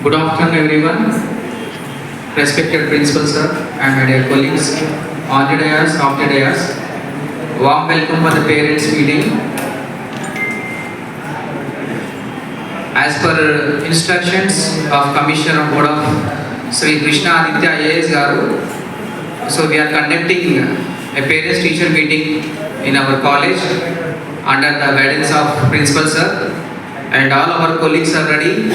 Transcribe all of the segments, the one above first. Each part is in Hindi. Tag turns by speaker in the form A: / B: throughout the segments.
A: Good afternoon, everyone. Respected Principal Sir and my dear colleagues, on the dais, off the dais, warm welcome for the parents meeting. As per instructions of Commissioner Board of Sri Krishna Aditya IAS Garu, so we are conducting a parents teacher meeting in our college under the guidance of Principal Sir, and all our colleagues are ready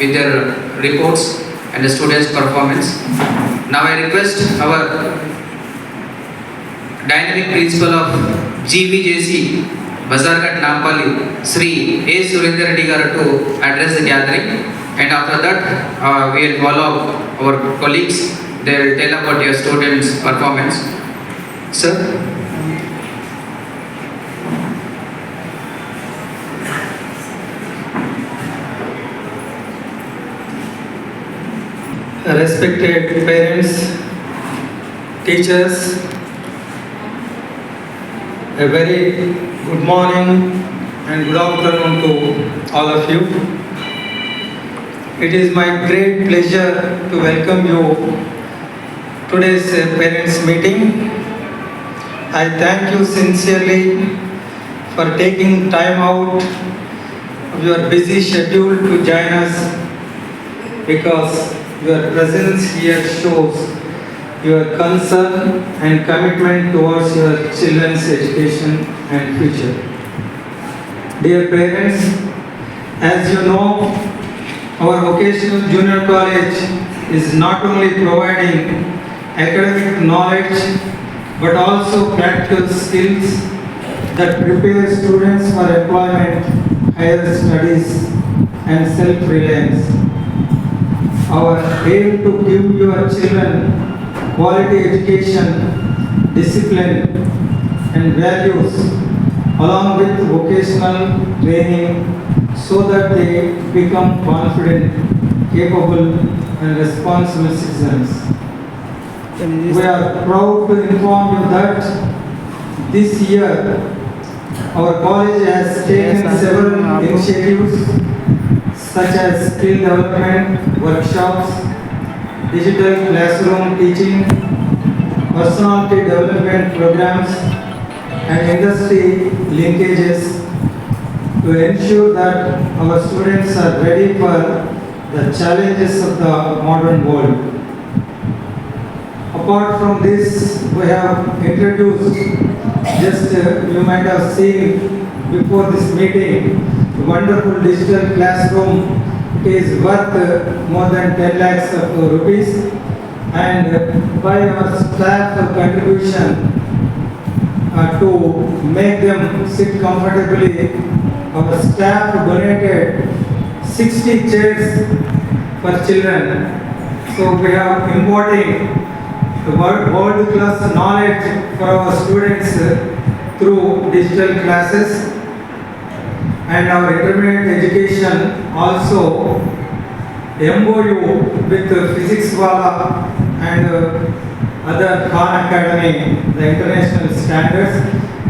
A: with their reports and the students' performance. Now I request our dynamic principal of GVJC, Bazarghat Nampally, Sri A. Surendra Reddy Garu to address the gathering, and after that we will follow our colleagues. They will tell about your students' performance. Sir.
B: Respected parents, teachers, a very good morning and good afternoon to all of you. It is my great pleasure to welcome you today's parents meeting. I thank you sincerely for taking time out of your busy schedule to join us, because your presence here shows your concern and commitment towards your children's education and future. Dear parents, as you know, our vocational junior college is not only providing academic knowledge but also practical skills that prepare students for employment, higher studies and self-reliance. Our aim to give your children quality education, discipline and values along with vocational training so that they become confident, capable and responsible citizens. We are proud to inform you that this year our college has taken several initiatives such as skill development workshops, digital classroom teaching, personality development programs, and industry linkages to ensure that our students are ready for the challenges of the modern world. Apart from this, we have introduced, just you might have seen before this meeting, wonderful digital classroom. It is worth more than 10 lakhs of rupees, and by our staff contribution to make them sit comfortably, our staff donated 60 chairs for children. So we are imparting the world-class knowledge for our students through digital classes. And our intermediate education also MOU with Physics Wala and other Khan Academy, the international standards,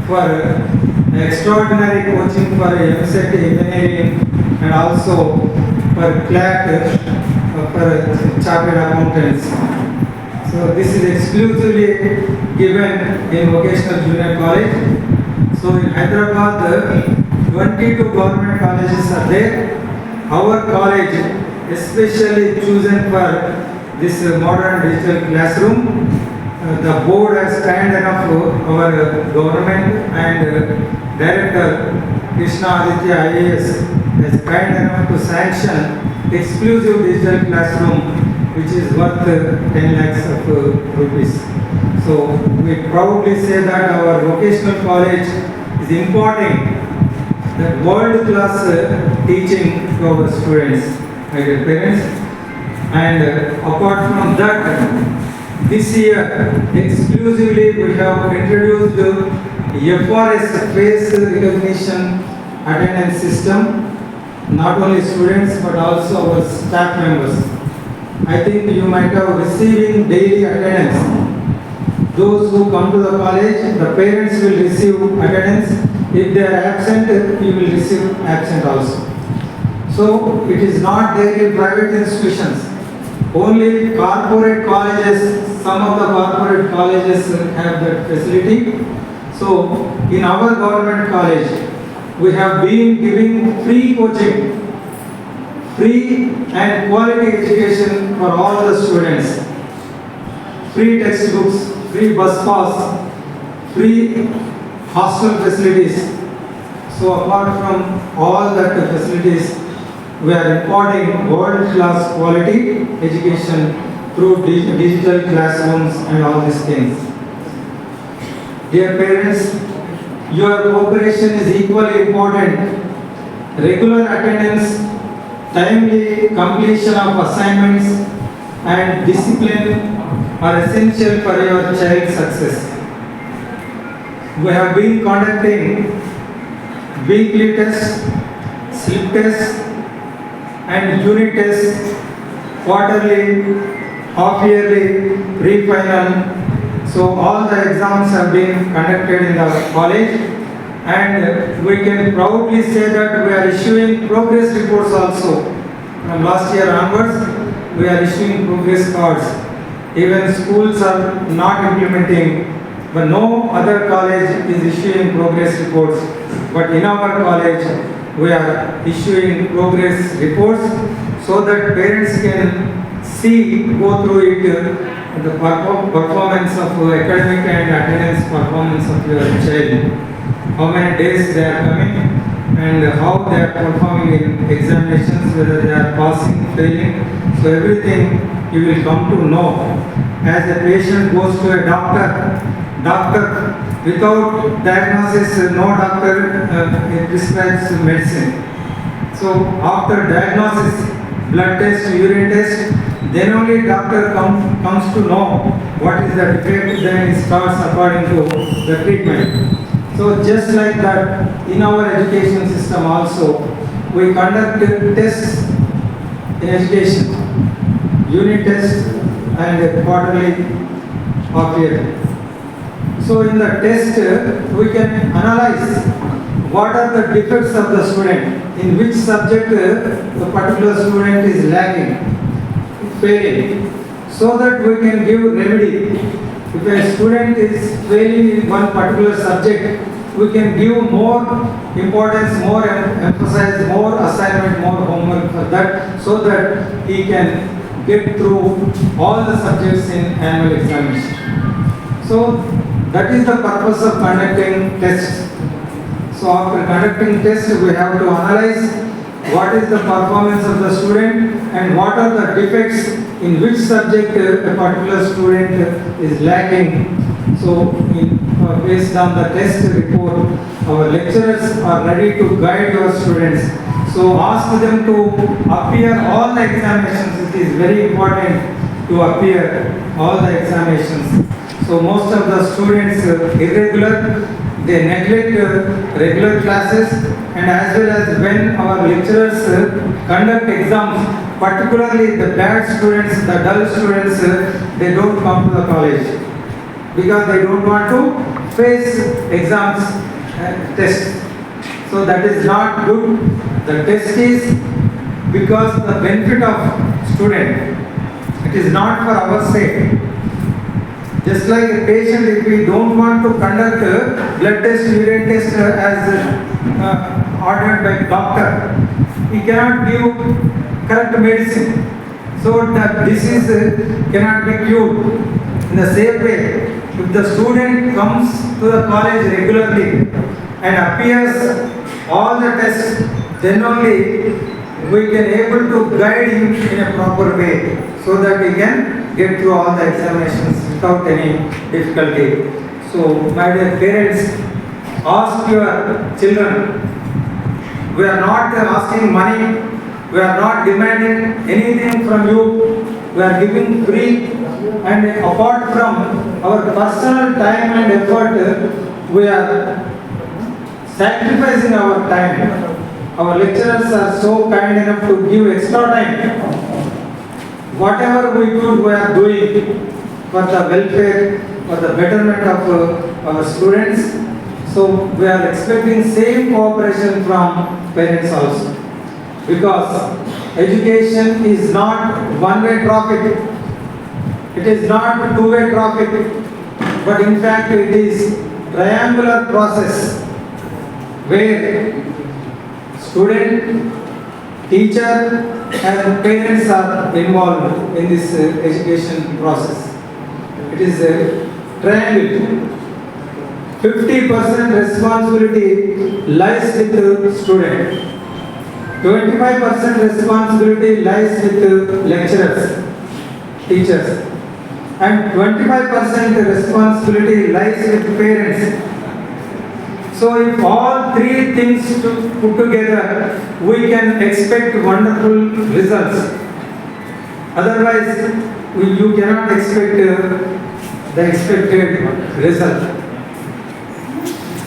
B: for extraordinary coaching for MSET engineering and also for CLAT for chartered accountants. So this is exclusively given in vocational junior college. So in Hyderabad, 22 government colleges are there. Our college especially chosen for this modern digital classroom. The board has kind enough, our government and Director Krishna Aditya IAS has kind enough to sanction exclusive digital classroom which is worth 10 lakhs of rupees. So we proudly say that our vocational college is imparting that world-class teaching to our students, my dear parents. And apart from that, this year exclusively we have introduced FRS, face recognition attendance system, not only students but also our staff members. I think you might have receiving daily attendance. Those who come to the college, the parents will receive attendance. If they are absent, you will receive absent also. So it is not there in private institutions. Only corporate colleges, some of the corporate colleges have that facility. So in our government college, we have been giving free coaching, free and quality education for all the students. Free textbooks, free bus pass, free hostel facilities. So apart from all that facilities, we are imparting world-class quality education through digital classrooms and all these things. Dear parents, your cooperation is equally important. Regular attendance, timely completion of assignments, and discipline are essential for your child's success. We have been conducting weekly tests, slip tests, and unit tests, quarterly, half-yearly, pre-final. So all the exams have been conducted in the college, and we can proudly say that we are issuing progress reports also. From last year onwards, we are issuing progress cards. Even schools are not implementing, but no other college is issuing progress reports. But in our college, we are issuing progress reports so that parents can see, go through it, the performance of academic and attendance performance of your child. How many days they are coming and how they are performing in examinations, whether they are passing, failing. So everything you will come to know. As a patient goes to a doctor without diagnosis, no doctor prescribes medicine. So after diagnosis, blood test, urine test, then only doctor comes to know what is the defect, then he starts according to the treatment. So just like that, in our education system also, we conduct tests in education, unit tests and quarterly, half-yearly. So in the test, we can analyze what are the defects of the student, in which subject the particular student is lacking, failing, so that we can give remedy. If a student is failing in one particular subject, we can give more importance, more emphasize, more assignment, more homework for that, so that he can get through all the subjects in annual examination. So that is the purpose of conducting tests. So after conducting tests, we have to analyze what is the performance of the student and what are the defects, in which subject a particular student is lacking. So based on the test report, our lecturers are ready to guide our students. So ask them to appear all the examinations. It is very important to appear all the examinations. So most of the students irregular, they neglect regular classes, and as well as when our lecturers conduct exams, particularly the bad students, the dull students, they don't come to the college because they don't want to face exams and tests. So that is not good. The test is because the benefit of student. It is not for our sake. Just like a patient, if we don't want to conduct blood test, urine test as ordered by doctor, he cannot give correct medicine. So the disease cannot be cured. In the same way, if the student comes to the college regularly and appears all the tests, then only we can able to guide him in a proper way, so that he can get through all the examinations without any difficulty. So my dear parents, ask your children. We are not asking money, we are not demanding anything from you. We are giving free, and apart from our personal time and effort, we are sacrificing our time. Our lecturers are so kind enough to give extra time. Whatever we do, we are doing for the welfare, for the betterment of our students. So we are expecting same cooperation from parents also. because education is not one-way traffic, it is not two-way traffic, but in fact it is triangular process where student, teacher and parents are involved in this education process. It is a triangle. 50% responsibility lies with the student. 25% responsibility lies with the lecturers, teachers, and 25% responsibility lies with parents. So if all three things put together, we can expect wonderful results. Otherwise, you cannot expect the expected result.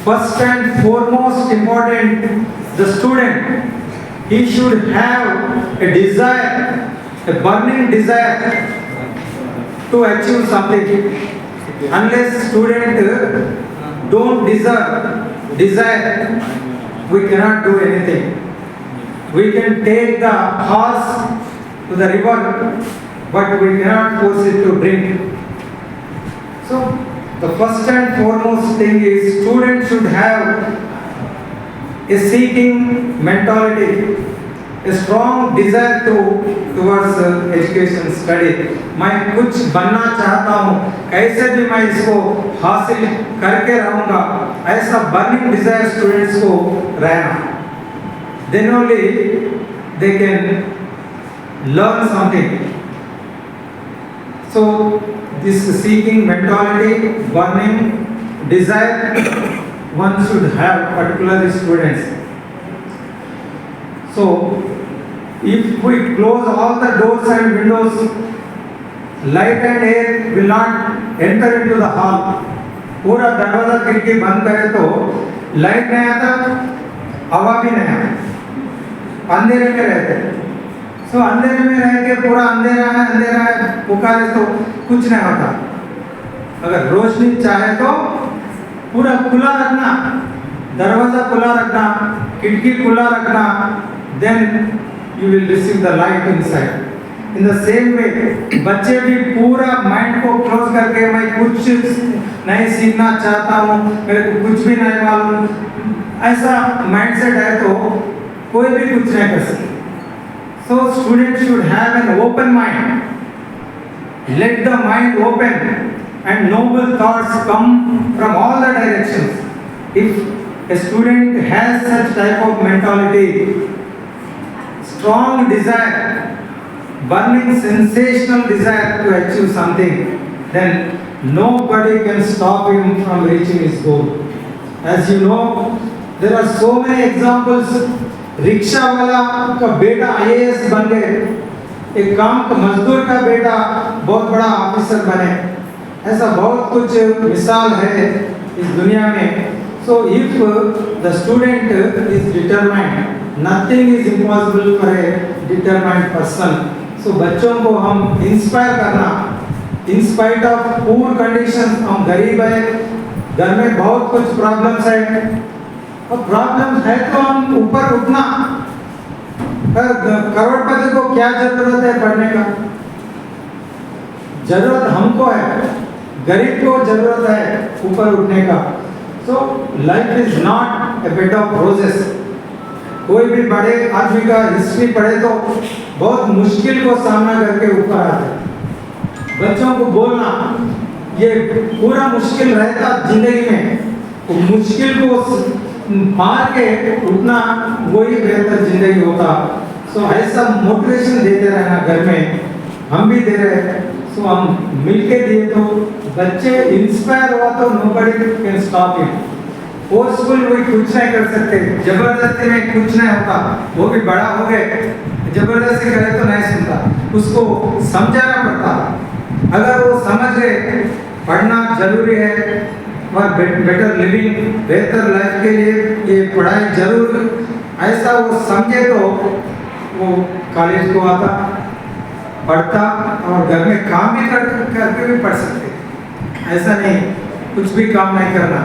B: First and foremost important, the student, he should have a desire, a burning desire to achieve something. Unless student don't desire, we cannot do anything. We can take the horse to the river, but we cannot force it to drink. So the first and foremost thing is student should have a seeking mentality, a strong desire towards education study. मैं कुछ बनना चाहता हूँ, कैसे भी मैं इसको हासिल करके रहूँगा, ऐसा burning desire students को रहना. Then only they can learn something. So this seeking mentality, burning desire, one should have, particularly students. So if we close all the doors and windows, light and air will not enter into the hall. पूरा दरवाजा खिड़की बंद करे तो लाइट नहीं आता, हवा भी नहीं आता, अंधेरे में रहते. सो अंधेरे में रह के पूरा अंधेरा है पुकारे तो कुछ नहीं होता. अगर रोशनी चाहे तो पूरा खुला रखना, दरवाजा खुला रखना, खिड़की खुला रखना, then you will receive the light inside. In the same way, बच्चे भी पूरा माइंड को क्लोज करके मैं कुछ नहीं सीखना चाहता हूँ, मेरे को कुछ भी नहीं मालूम, ऐसा माइंडसेट है तो कोई भी कुछ नहीं कर सकते. So students should have an open mind. Let the mind open and noble thoughts come from all the directions. If a student has such type of mentality, strong desire, burning sensational desire to achieve something, then nobody can stop him from reaching his goal. As you know, there are so many examples. Rickshaw वाला का बेटा आईएएस बन गए, एक काम का मजदूर का बेटा बहुत बड़ा ऑफिसर बने. ऐसा बहुत कुछ मिसाल है इस दुनिया में. So if the student is determined, nothing is impossible for a determined person. So बच्चों को हम इंस्पायर करना, in spite of poor conditions, हम गरीब है, घर में बहुत कुछ प्रॉब्लम्स है, और प्रॉब्लम्स है तो हम ऊपर उठना. पर करोड़पति को क्या जरूरत है पढ़ने का? जरूरत हमको है, गरीब को जरूरत है ऊपर उठने का. So life is not a bed of roses. कोई भी बड़े आदमी का हिस्ट्री पढ़े तो बहुत मुश्किल को सामना करके ऊपर आते. बच्चों को बोलना ये पूरा मुश्किल रहता जिंदगी में, तो मुश्किल को पार के उठना वही बेहतर जिंदगी होता. सो ऐसा मोटिवेशन देते रहना घर में, हम भी दे रहे हैं. सो हम मिलके दिए तो बच्चे इंस्पायर हुआ तो nobody can stop him. Forceful कोई कुछ नहीं कर सकते, जबरदस्ती में कुछ नहीं होता. वो भी बड़ा हो गए, जबरदस्ती करे तो नहीं सुनता, उसको समझाना पड़ता. अगर वो समझ गए पढ़ना जरूरी है और बेटर लिविंग, बेहतर लाइफ के लिए ये पढ़ाई जरूर, ऐसा वो समझे तो वो कॉलेज को आता, पढ़ता और घर में काम भी करके भी पढ़ सकते. ऐसा नहीं कुछ भी काम नहीं करना.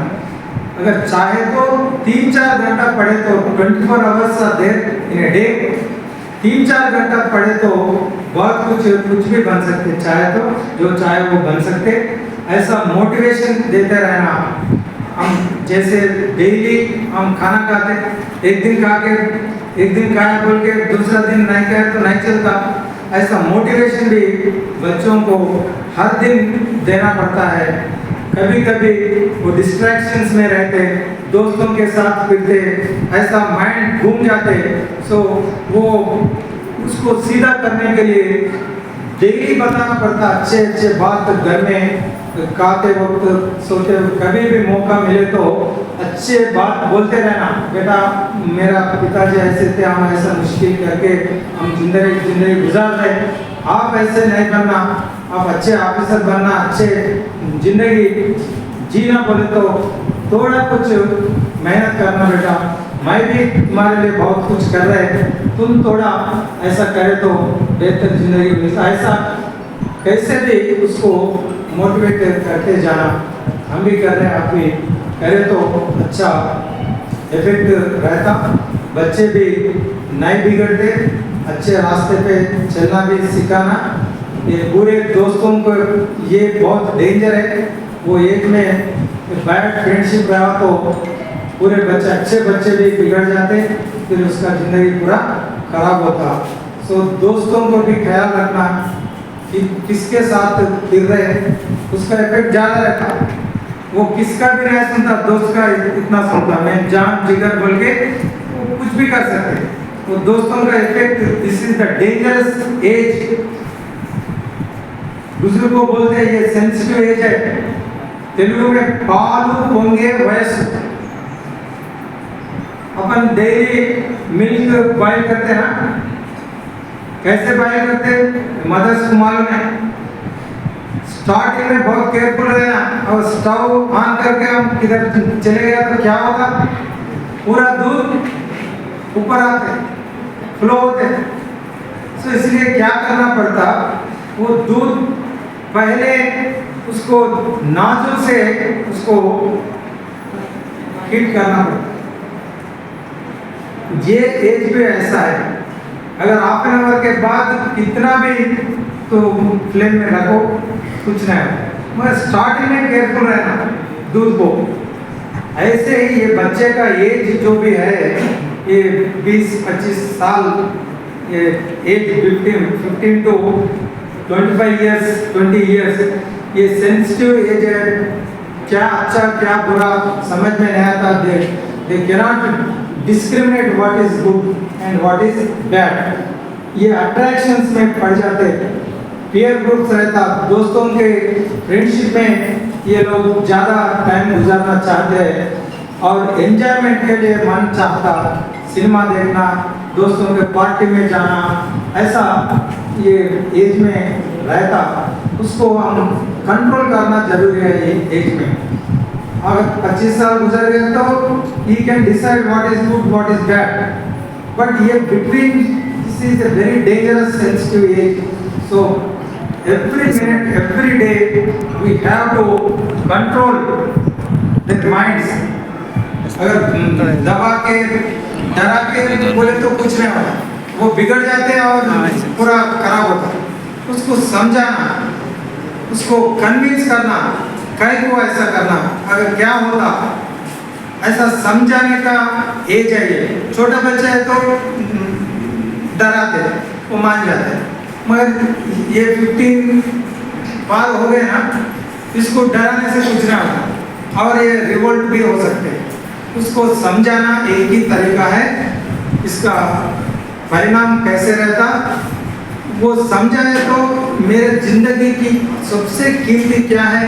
B: अगर चाहे तो 3-4 घंटा पढ़े तो 24 hours are there in a day. 3-4 घंटा पढ़े तो बहुत कुछ भी बन सकते, चाहे तो जो चाहे वो बन सकते। ऐसा मोटिवेशन देते रहना। हम जैसे डेली हम खाना खाते, एक दिन खाया बोल के दूसरा दिन नहीं खाया तो नहीं चलता। ऐसा मोटिवेशन भी बच्चों को हर दिन देना पड़ता है। कभी कभी वो डिस्ट्रैक्शंस में रहते, दोस्तों के साथ फिरते, ऐसा माइंड घूम जाते, सो वो उसको सीधा करने के लिए डेली बताना पड़ता। अच्छे बात घर में खाते वक्त, सोते वक्त, कभी भी मौका मिले तो अच्छे बात बोलते रहना। बेटा मेरा पिताजी ऐसे थे, हम ऐसा मुश्किल करके हम जिंदगी गुजार रहे, आप ऐसे नहीं बनना, आप अच्छे ऑफिसर बनना, अच्छे जिंदगी जीना बोले तो थोड़ा कुछ मेहनत करना बेटा, मैं भी तुम्हारे लिए बहुत कुछ कर रहे हैं, तुम थोड़ा ऐसा करे तो बेहतर जिंदगी मिलता। ऐसा कैसे भी उसको मोटिवेट करते जाना। हम भी कर रहे हैं, आप भी करें तो अच्छा इफेक्ट रहता। बच्चे भी नहीं बिगड़ते, अच्छे रास्ते पे चलना भी सिखाना। ये बुरे दोस्तों को ये बहुत डेंजर है, वो एक में बैड फ्रेंडशिप रहा तो पूरे बच्चे, अच्छे बच्चे भी बिगड़ जाते, फिर उसका ज़िंदगी पूरा खराब होता। सो दोस्तों को भी ख्याल रखना कि किसके साथ फिर रहे हैं, उसका इफेक्ट ज़्यादा रहता। वो किसका भी नहीं सुनता, दोस्त का इतना सुनता, मैं जान जिगर बोल के वो कुछ भी कर सकते। तो दोस्तों का effect, this is the dangerous age. दूसरे को बोलते हैं ये सेंसिटिव एज है। तेलुगु में पालू पोंगे वयस्सु। अपन डेली मिल्क बॉयल करते हैं ना, कैसे बॉयल करते हैं मदर्स को मालूम है। स्टार्टिंग में बहुत केयरफुल रहना, और स्टव ऑन करके हम किधर चले गया तो क्या होगा, पूरा दूध ऊपर आते, फ्लो होते। सो इसलिए क्या करना पड़ता, वो दूध पहले उसको नाजों से उसको हीट करना पड़ता। ये एज भी ऐसा है, अगर हाफ एन आवर के बाद कितना भी तो फ्लेम में रखो कुछ नहीं होता, मगर स्टार्टिंग में केयरफुल रहना दूध को। ऐसे ही ये बच्चे का एज जो भी है, ये 20-25 साल, ये एज 15 टू 25 इयर्स 20 इयर्स, ये सेंसिटिव एज है। क्या अच्छा क्या बुरा समझ में नहीं आता। They cannot discriminate what is good and what is bad. ये अट्रैक्शंस में पड़ जाते, पीयर ग्रुप्स रहता, दोस्तों के फ्रेंडशिप में ये लोग ज़्यादा टाइम गुजारना चाहते हैं, और एंजॉयमेंट के लिए मन चाहता, सिनेमा देखना, दोस्तों के पार्टी में जाना, ऐसा ये एज में रहता। उसको हम कंट्रोल करना जरूरी है ये एज में। अगर 25 साल गुजर गए तो he can decide what is good, what is bad. But ये between, this is a very dangerous sensitive age. So every minute, every day we have to control their minds. अगर दबा के डरा के बोले तो कुछ नहीं होता, वो बिगड़ जाते हैं और पूरा खराब होता है। उसको समझाना, उसको कन्विंस करना, कहीं को ऐसा करना, अगर क्या होता ऐसा समझाने का एज है ये। छोटा बच्चा है तो डराते, वो मान जाते हैं, मगर ये 15 पार हो गए ना, इसको डराने से कुछ नहीं होता, और ये रिवोल्ट भी हो सकते हैं। उसको समझाना एक ही तरीका है। इसका परिणाम कैसे रहता, वो समझाए तो मेरे जिंदगी की सबसे कीमती क्या है,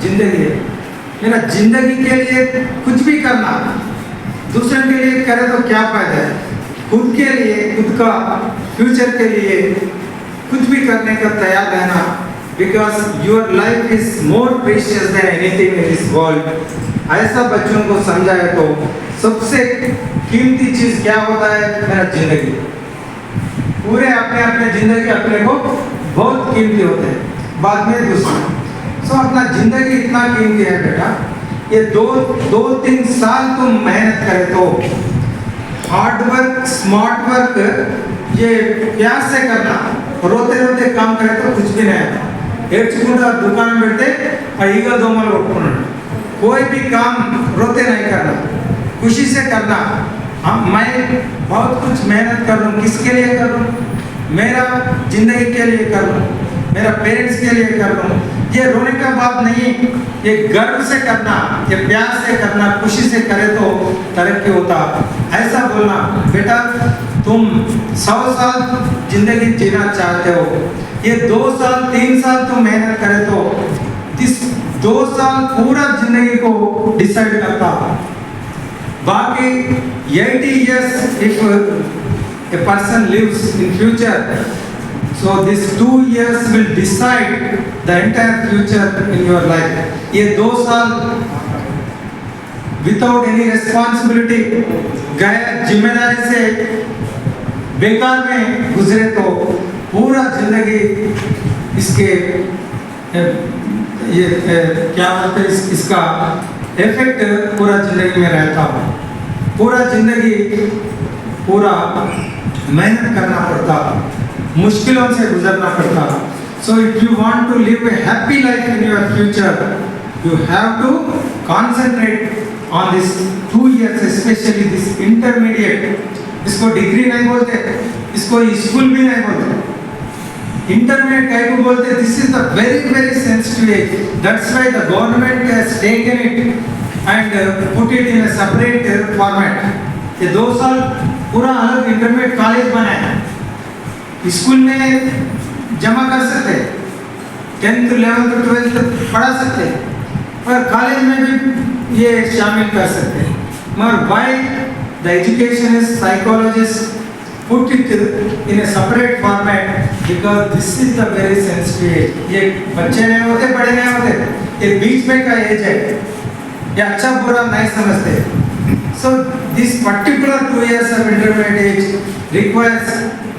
B: जिंदगी है। मेरा जिंदगी के लिए कुछ भी करना, दूसरे के लिए करे तो क्या फायदा है, खुद के लिए, खुद का फ्यूचर के लिए कुछ भी करने का तैयार रहना, because your life is more precious than anything in this world. ऐसा बच्चों को समझाए तो सबसे कीमती चीज क्या होता है, मेरा जिंदगी। पूरे अपने जिंदगी अपने को बहुत कीमती होते हैं, बाद में दूसरा। सो अपना जिंदगी इतना कीमती है बेटा, ये 2-3 साल तुम मेहनत करे तो हार्ड वर्क, स्मार्ट वर्क, ये प्यार से करना, रोते रोते काम करे तो कुछ भी नहीं आता। ఏడ్చుకుంటూ दुकान పెడితే ఈగ దోమలు కొట్టుకున్నాడు। कोई भी काम रोते नहीं करना, खुशी से करना। मैं बहुत कुछ मेहनत कर रहा हूँ, किसके लिए कर रहा हूँ? मेरा जिंदगी के लिए कर रहा हूँ, मेरा पेरेंट्स के लिए कर रहा हूँ। ये रोने का बात नहीं, ये गर्व से करना, ये प्यार से करना, खुशी से करे तो तरक्की होता। ऐसा बोलना, बेटा तुम 100 साल जिंदगी जीना चाहते हो, ये 2 साल 3 साल तुम मेहनत करे तो इस 2 साल पूरा जिंदगी को डिसाइड करता। बाकी 80 years if a person lives in future, so this 2 years will decide the entire future in your life. ये 2 साल without any responsibility, गैर जिम्मेदारी से बेकार में गुजरे तो पूरा जिंदगी इसके ये क्या बोलते हैं इसका इफेक्ट पूरा जिंदगी में रहता हो। पूरा जिंदगी पूरा मेहनत करना पड़ता, मुश्किलों से गुजरना पड़ता। So if you want to live a happy life in your future, you have to concentrate on this 2 years, specially this intermediate. इसको डिग्री नहीं बोलते, इसको स्कूल भी नहीं बोलते, इंटरमीडिएट काय को बोलते। This is the very very sensitive age, that's why the government has taken it and put it in a separate format. ये 2 साल पूरा अलग इंटरमीडिएट कॉलेज बनाया। स्कूल में जमा कर सकते, 10th 11th 12th पढ़ा सकते, और कॉलेज में भी ये शामिल कर सकते। मगर why the education is psychologist put it in a separate format because this is the very sensitive age. ये बच्चे नहीं होते, बड़े नहीं होते, ये बीच में का एज है, ये अच्छा बुरा नहीं समझते। So this particular 2 years of intermediate age requires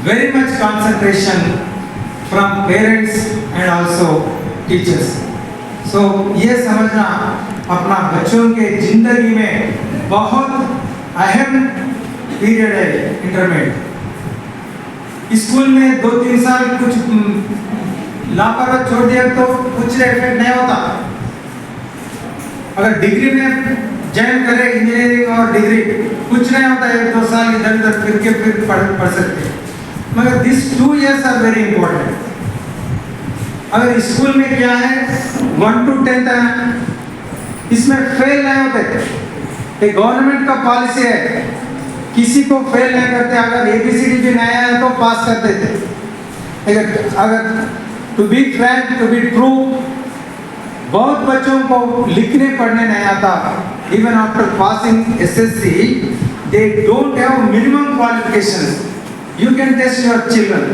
B: very much concentration from parents and also teachers. So ये समझना अपना बच्चों के जिंदगी में बहुत अहम पीरियड है इंटरमीडिएट। स्कूल में 2-3 साल कुछ लापरवाह छोड़ दिया तो कुछ इफेक्ट नहीं होता। अगर डिग्री में ज्वाइन करे इंजीनियरिंग और डिग्री, कुछ नहीं होता, 1-2 साल इधर उधर फिर के फिर पढ़ सकते। मगर this 2 years are very important. अगर स्कूल में क्या है 1 to 10th है, इसमें फेल नहीं होते। ये गवर्नमेंट का पॉलिसी है, किसी को फेल नहीं करते। अगर ABCD भी नहीं आया तो पास कर देते। अगर to be frank, to be true, बहुत बच्चों को लिखने पढ़ने नहीं आता। Even after passing SSC they don't have minimum qualifications. You can test your children,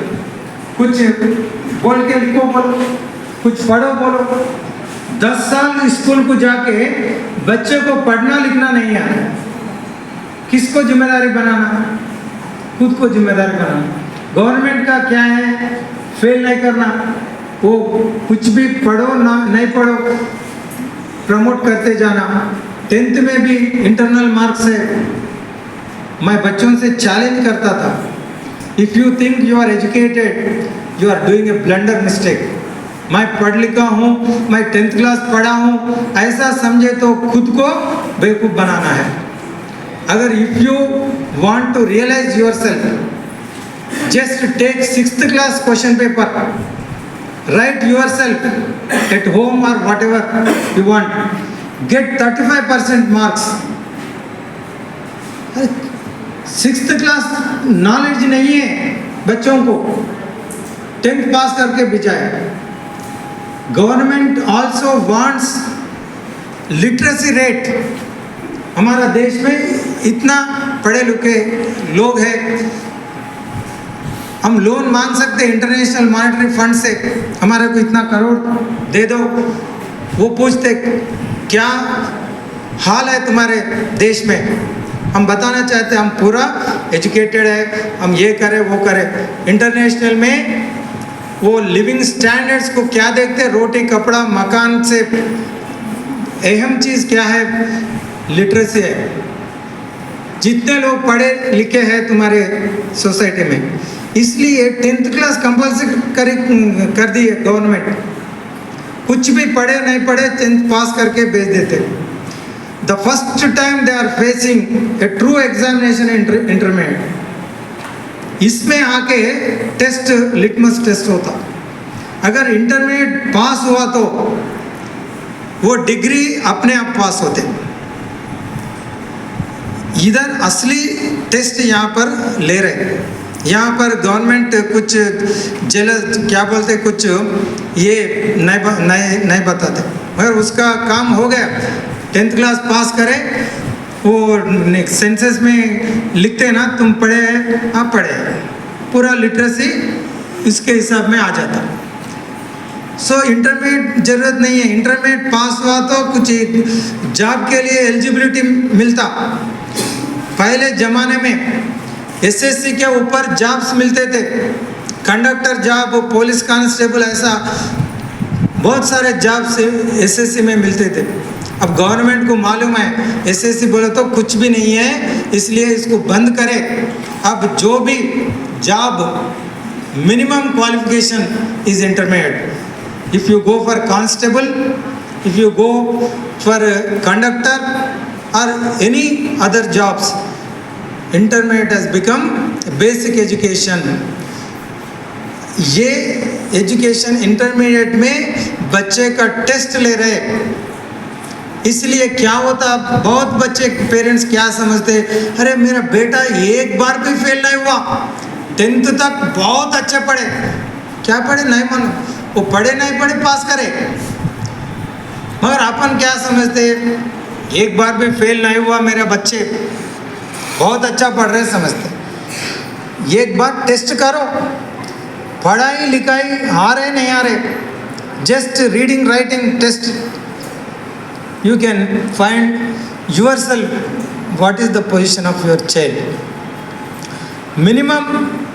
B: कुछ बोल के लिखो बोलो, कुछ पढ़ो बोलो। 10 साल स्कूल को जाके बच्चे को पढ़ना लिखना नहीं आता। किसको जिम्मेदारी बनाना? खुद को जिम्मेदारी बनाना। गवर्नमेंट का क्या है, फेल नहीं करना, वो कुछ भी पढ़ो ना नहीं पढ़ो प्रमोट करते जाना। 10th में भी इंटरनल मार्क्स है, मैं बच्चों से चैलेंज करता था, if you think you are educated you are doing a blunder mistake. मैं पढ़ लिखा हूँ, मैं 10th क्लास पढ़ा हूँ, ऐसा समझे तो खुद को बेवकूफ़ बनाना है। अगर if you want to realise yourself, just take 6th class question paper, write yourself at home और whatever you want, get 35% marks. 6th class knowledge नहीं है बच्चों को, 10th पास करके भी जाए। Government also wants literacy rate. हमारा देश में इतना पढ़े लिखे लोग हैं, हम लोन मांग सकते इंटरनेशनल मॉनेटरी फंड से, हमारे को इतना करोड़ दे दो। वो पूछते क्या हाल है तुम्हारे देश में, हम बताना चाहते हम पूरा एजुकेटेड है, हम ये करें वो करें। इंटरनेशनल में वो लिविंग स्टैंडर्ड्स को क्या देखते, रोटी कपड़ा मकान से अहम चीज़ क्या है, लिटरेसी है। जितने लोग पढ़े लिखे हैं तुम्हारे सोसाइटी में, इसलिए 10th क्लास कंपल्सरी कर दी है गवर्नमेंट। कुछ भी पढ़े नहीं पढ़े 10th पास करके भेज देते। The first time they are facing a true examination intermediate. इसमें आके टेस्ट लिटमस टेस्ट होता। अगर इंटरमीडिएट पास हुआ तो वो डिग्री अपने आप पास होते। इधर असली टेस्ट यहाँ पर ले रहे। यहाँ पर गवर्नमेंट कुछ क्या बोलते कुछ ये नहीं बताते, मगर उसका काम हो गया। 10th क्लास पास करे, वो सेंसस में लिखते ना तुम पढ़े हैं, आप पढ़े हैं, पूरा लिटरेसी इसके हिसाब में आ जाता। सो इंटरमीडिएट जरूरत नहीं है। इंटरमीडिएट पास हुआ तो कुछ जॉब के लिए एलिजिबिलिटी मिलता। पहले ज़माने में एसएससी के ऊपर जॉब्स मिलते थे, कंडक्टर जॉब, पुलिस कांस्टेबल, ऐसा बहुत सारे जॉब्स एसएससी में मिलते थे। अब गवर्नमेंट को मालूम है एसएससी बोले तो कुछ भी नहीं है, इसलिए इसको बंद करें। अब जो भी job minimum qualification is intermediate. If you go for constable, if you go for conductor और any other jobs, intermediate has become basic education. ये एजुकेशन इंटरमीडिएट में बच्चे का टेस्ट ले रहे, इसलिए क्या होता, बहुत बच्चे पेरेंट्स क्या समझते, अरे मेरा बेटा एक बार भी फेल नहीं हुआ, 10th तक बहुत अच्छे पढ़े। क्या पढ़े नहीं मानो, वो पढ़े नहीं पढ़े पास करे। मगर अपन क्या समझते, एक बार भी फेल नहीं हुआ मेरा बच्चे, बहुत अच्छा पढ़ रहे समझते। एक बार टेस्ट करो, पढ़ाई लिखाई आ रहे नहीं आ रहे, just reading writing test, you can find yourself what is the position of your child। Minimum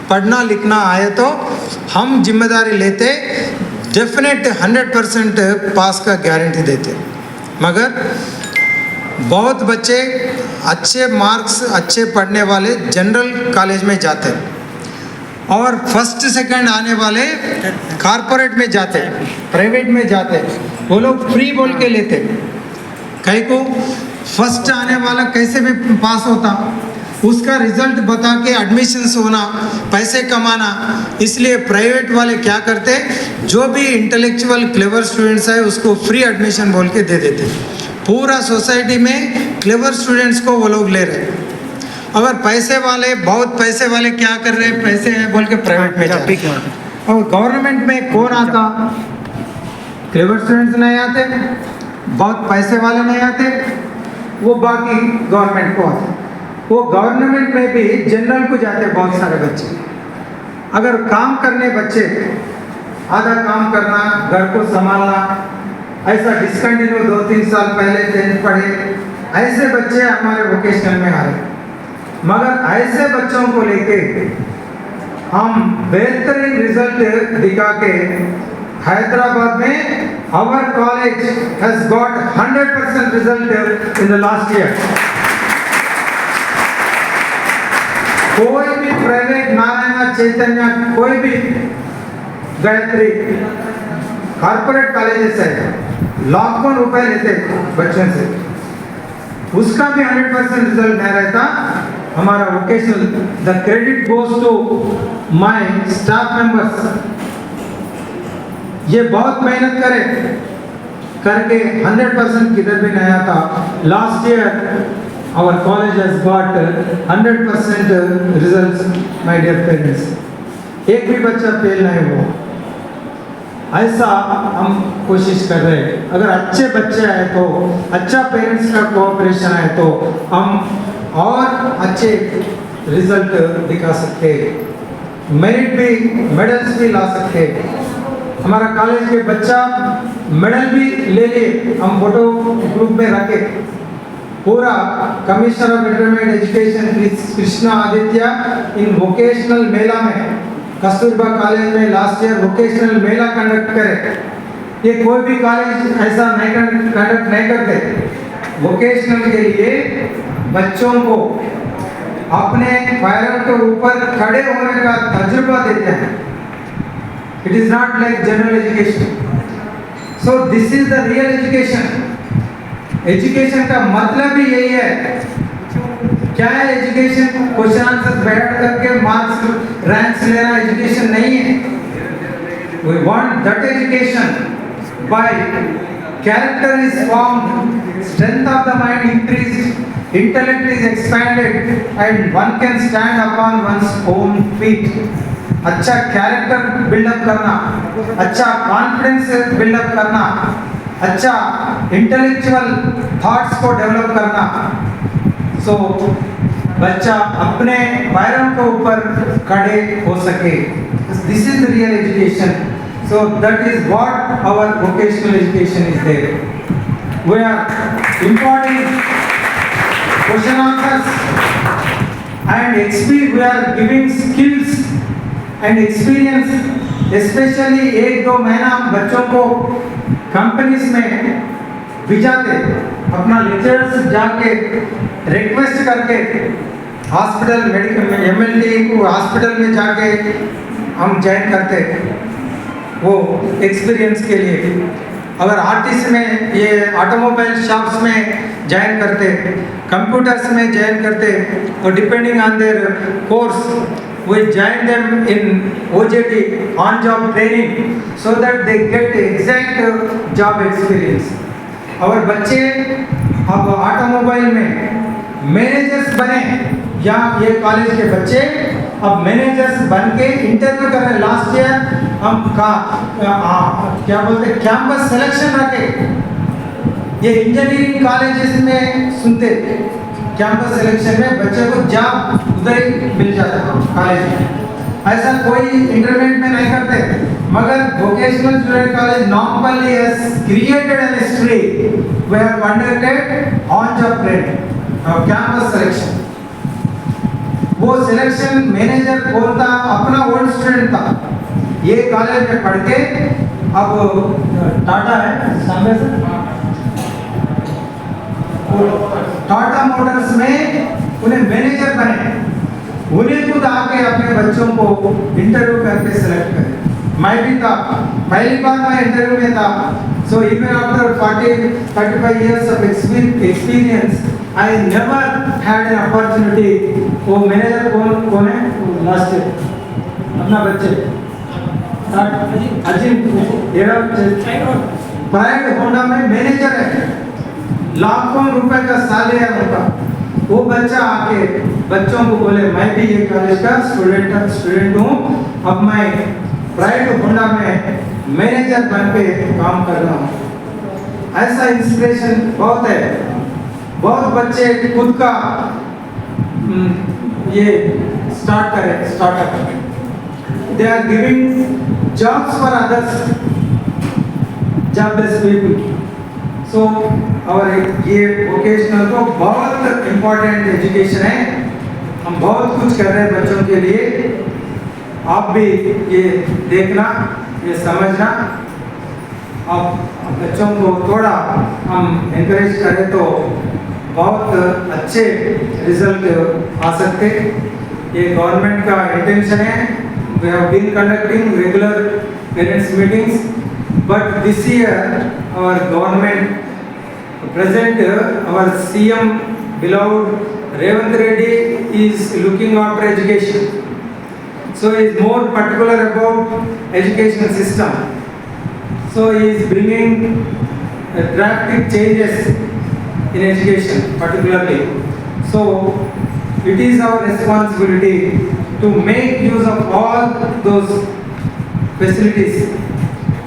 B: पढ़ना लिखना आए तो हम जिम्मेदारी लेते, डेफिनेट 100% पास का गारंटी देते। मगर बहुत बच्चे अच्छे मार्क्स, अच्छे पढ़ने वाले जनरल कॉलेज में जाते और फर्स्ट सेकंड आने वाले कॉरपोरेट में जाते, प्राइवेट में जाते। वो लोग फ्री बोल के लेते। कहीं को फर्स्ट आने वाला कैसे भी पास होता, उसका रिजल्ट बता के एडमिशन्स होना, पैसे कमाना। इसलिए प्राइवेट वाले क्या करते, जो भी इंटेलेक्चुअल क्लेवर स्टूडेंट्स है उसको फ्री एडमिशन बोल के दे देते। पूरा सोसाइटी में क्लेवर स्टूडेंट्स को वो लोग ले रहे। अगर पैसे वाले, बहुत पैसे वाले क्या कर रहे, पैसे हैं बोल के प्राइवेट में जाते। और गवर्नमेंट में कौन आता, क्लेवर स्टूडेंट्स नहीं आते, बहुत पैसे वाले नहीं आते, वो बाकी गवर्नमेंट को आते। वो गवर्नमेंट में भी जनरल को जाते बहुत सारे बच्चे। अगर काम करने बच्चे, आधा काम करना, घर को संभालना, ऐसा डिसकंटिन्यू 2-3 साल पहले 10th पढ़े, ऐसे बच्चे हमारे वोकेशनल में आ रहे। मगर ऐसे बच्चों को लेके हम बेहतरीन रिजल्ट दिखा के हैदराबाद में our college has got 100% result in the last year। कोई भी प्राइवेट, नारायण, चैतन्य, कोई भी गायत्री कॉर्पोरेट कॉलेजेस है, लाखों रुपए लेते बच्चों से, उसका भी 100% रिजल्ट नहीं रहता। हमारा vocational, the credit goes to my staff members. ये बहुत मेहनत करे करके 100% किधर भी नहीं आता। Last year our college has got 100% results my dear parents. एक भी बच्चा फेल नहीं हुआ, ऐसा हम कोशिश कर रहे हैं। अगर अच्छे बच्चे आए तो, अच्छा पेरेंट्स का कोऑपरेशन है तो हम और अच्छे रिजल्ट दिखा सकते, मेरिट भी, मेडल्स भी ला सकते। हमारा कॉलेज के बच्चा मेडल भी ले लिए, हम फोटो ग्रुप में रखे। पूरा commissioner of intermediate education Krishna Aditya in vocational मेला में, कस्तूरबा कॉलेज में लास्ट ईयर वोकेशनल मेला कंडक्ट करे। ये कोई भी कॉलेज ऐसा नहीं कंडक्ट नहीं करते। वोकेशनल के लिए बच्चों को अपने पैरों के ऊपर खड़े होने का तजुर्बा देते हैं. It is not like general education. So this is the real education. Education का मतलब ही यही है. क्या है एजुकेशन? क्वेश्चन आंसर बैठ करके मार्क्स रैंक्स लेना एजुकेशन नहीं है. We want that education by character is formed, strength of the mind increased, intellect is expanded, and one can stand upon one's own feet. अच्छा कैरेक्टर बिल्डअप करना, अच्छा कॉन्फिडेंस बिल्डअप करना, अच्छा इंटेलेक्चुअल थॉट्स को डेवलप करना. सो बच्चा अपने पैरों के ऊपर खड़े हो सके. This is the real education. So that is what our vocational education is there. We are importing question answers and experience. We are giving skills and experience. Specially 1-2 महीना बच्चों को कंपनीज में भिजाते, अपना लेक्चरर्स जाके रिक्वेस्ट करके हॉस्पिटल मेडिकल में एमएलटी को हॉस्पिटल में जाके हम ज्वाइन करते वो एक्सपीरियंस के लिए. अगर आर्टिस्ट में ये ऑटोमोबाइल शॉप्स में ज्वाइन करते, कंप्यूटर्स में ज्वाइन करते, और depending on their course we join them in OJT, on job training, so that they get exact job experience. और बच्चे अब ऑटोमोबाइल में मैनेजर्स बने, या ये कॉलेज के बच्चे अब मैनेजर्स बन के इंटरव्यू कर रहे हैं. लास्ट ईयर हम क्या बोलते हैं कैंपस सिलेक्शन रखे. ये इंजीनियरिंग कॉलेजेस में सुनते कैंपस सिलेक्शन में बच्चे को जॉब उधर ही मिल जाता है कॉलेज में. ऐसा कोई इंटरनेट में नहीं करते. मगर vocational student college normally has created an stream way have conducted on job training और कैंपस सिलेक्शन. वो सिलेक्शन मैनेजर बोलता अपना ओल्ड स्टूडेंट था. ये कॉलेज में पढ़ के अब टाटा है सामने से टाटा मोटर्स में उन्हें मैनेजर बने. उन्हें खुद आके अपने बच्चों को इंटरव्यू करके सिलेक्ट करे. मैं भी था, पहली बार मैं इंटरव्यू में था. So even after 40-35 years of experience I never had an opportunity. वो मैनेजर कौन है? लास्ट ईयर अपना बच्चे प्राइवेट होंडा में मैनेजर है. लाखों रुपए का साल है उनका. वो बच्चा आके बच्चों को बोले मैं भी ये कॉलेज का स्टूडेंट हूँ, अब मैं प्राइवेट होंडा में मैनेजर बन के काम कर रहा हूँ. ऐसा इंस्पिरेशन बहुत है. बहुत बच्चे खुद का ये startup they are giving jobs for others, jobless people. So और ये वोकेशनल तो बहुत इम्पोर्टेंट एजुकेशन है. हम बहुत कुछ कर रहे हैं बच्चों के लिए. आप भी ये देखना, ये समझना. अब बच्चों को थोड़ा हम एनकरेज करें तो बहुत अच्छे रिजल्ट आ सकते. ये गवर्नमेंट का इंटेंशन है. We have been conducting regular parents meetings, but this year our government present our CM beloved Revanth Reddy is looking after education. So he is more particular about educational system. So he is bringing drastic changes in education particularly. So it is our responsibility to make use of all those facilities.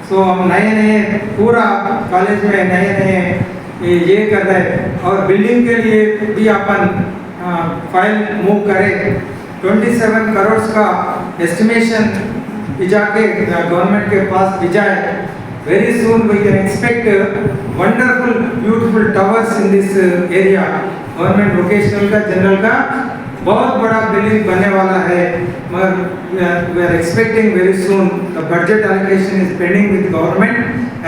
B: सो हम नए पूरा कॉलेज में नए ये कर रहे हैं. और बिल्डिंग के लिए भी अपन फाइल मूव करें. 27 करोड़ का एस्टिमेशन भिजा के गवर्नमेंट के पास भिजाए. Very soon we can expect wonderful beautiful towers in this area. Government vocational का जनरल का बहुत बड़ा बिल्डिंग बनने वाला है. मगर we are expecting very soon. The budget allocation is pending with government.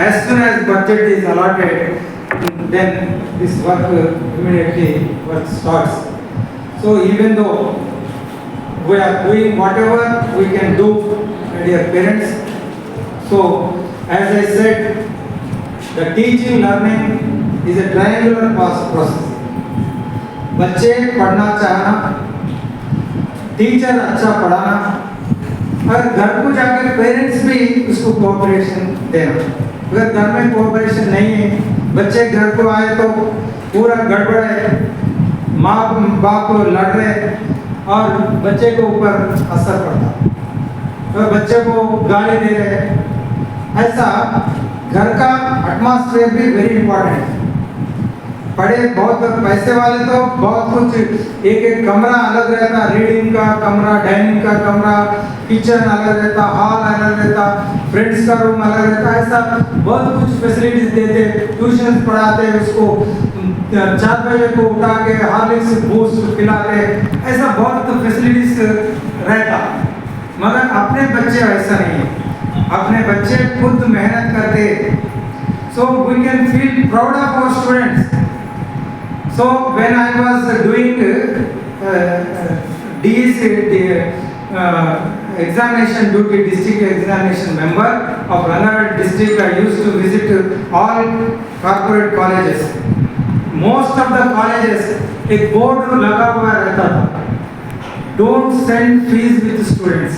B: As soon as budget is allotted then this work immediately work starts. So even though we are doing whatever we can do, my dear parents, so as I said, the teaching learning is a triangular process. बच्चे पढ़ना चाहना, टीचर अच्छा पढ़ाना, और घर को जाकर पेरेंट्स भी उसको कोऑपरेशन देना। अगर घर में कोऑपरेशन नहीं है, बच्चे घर को आए तो पूरा गड़बड़ है, माँ बाप लड़ रहे और बच्चे के ऊपर असर पड़ता और बच्चे को गाली दे रहे। ऐसा घर का एटमॉस्फेयर भी वेरी इंपॉर्टेंट है। बड़े बहुत पैसे वाले तो बहुत कुछ एक कमरा अलग रहता, रीडिंग का कमरा, डाइनिंग का कमरा, किचन अलग रहता, हॉल अलग रहता, फ्रेंड्स का रूम अलग रहता, ऐसा बहुत कुछ फैसिलिटीज देते, ट्यूशन पढ़ाते, उसको 4 बजे को उठा के हॉर्लिक्स बूस्ट पिलाते, ऐसा बहुत फैसिलिटीज रहता। मगर अपने बच्चे ऐसा नहीं है, अपने बच्चे खुद मेहनत करते। So we can feel proud of our students. So when I was doing DEC examination duty, district examination member of Ranganagar district, I used to visit all corporate colleges. Most of the colleges एक बोर्ड लगा हुआ रहता था, don't send fees with students.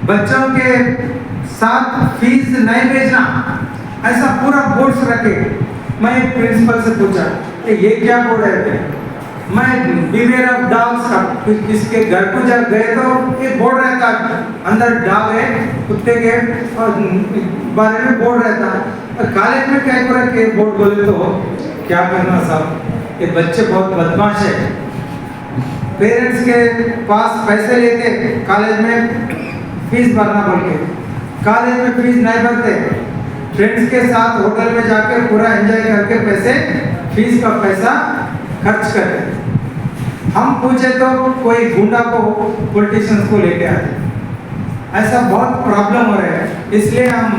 B: बच्चों के साथ फीस नहीं भेजना, ऐसा पूरा बोर्ड रखे। मैं एक प्रिंसिपल से पूछा ये क्या बोर्ड है? मैं बिहेवियर ऑफ डॉग्स का किसके घर को जब गए तो एक बोर्ड रहता, अंदर डॉग है कुत्ते के और बारे में बोर्ड रहता। और कॉलेज में क्या कर के बोर्ड बोले तो क्या करना साहब, ये बच्चे बहुत बदमाश है, पेरेंट्स के पास पैसे लेते कॉलेज में फीस भरना बोल के, कॉलेज में फीस नहीं भरते, फ्रेंड्स के साथ होटल में जाकर पूरा एंजॉय करके पैसे फीस का पैसा खर्च करते। हम पूछे तो कोई गुंडा को पॉलिटिशियंस को लेके आते। ऐसा बहुत प्रॉब्लम हो रहा है, इसलिए हम